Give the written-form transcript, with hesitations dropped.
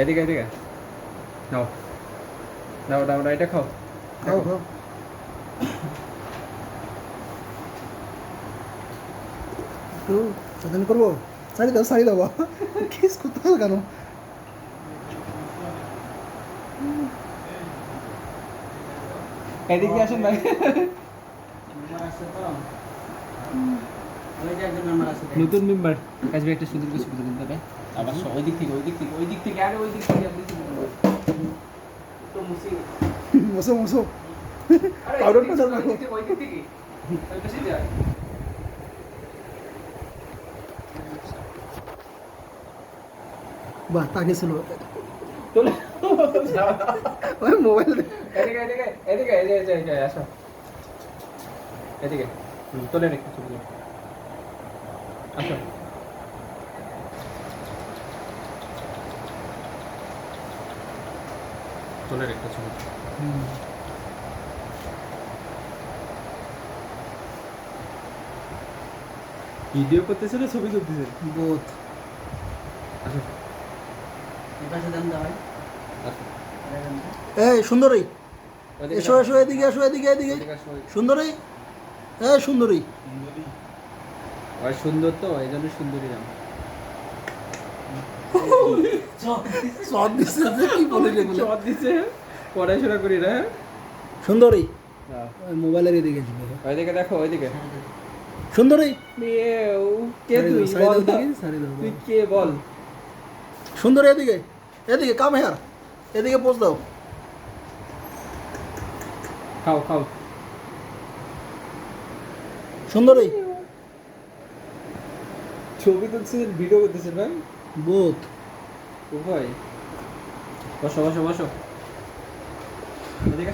এদিকে এদিকে নাও নাও নাও না, এটা খাও খাও খাও একটু সাধন করবো শাড়ি দাও কিস করতে হবে কেন এদিকে আসেন ভাই। নতুন মেম্বার আসবে, একটা সুন্দর কিছু করে দিন তবে আবার ওই দিক থেকে ওই দিক থেকে ওই দিক থেকে আরে ওই দিক থেকে আপনি কি বলবো তো মুসি মশো মশো আরে পাউডারটা দাও ওই দিক থেকে ওই পাশে যায় বাহ তাকিয়েছিল চলে ওই মোবাইল এদিকে এদিকে এদিকে এদিকে এদিকে আসো এদিকে তোলে রেখে চলে আসো তোলে রেখে চলে ভিডিও করতেছে না ছবি তুলতেছে বোধ আসো এই সুন্দরী ওদিকে এসো এসো এদিকে এসো এদিকে এদিকে এদিকে আসো। সুন্দরী এই সুন্দরী আর সুন্দর তো এই জন্য সুন্দরী নাম সব দিচ্ছে যে কি বলে এগুলো চট দিছে পড়াশোনা করি না সুন্দরী হ্যাঁ ওই মোবাইলের এদিকে ছিল ওইদিকে দেখো ওইদিকে সুন্দরী কে তুই শাড়ি বল দাও দেখি, শাড়ি দাও তুই কে বল সুন্দরী এদিকে এদিকে কাম হেয়ার এদিকে পোজ দাও খাও খাও সুন্দরী ছবি তুলছিস ভিডিও করতেছিস ভাই বোধ ও ভাই বসো বসো বসো এদিকে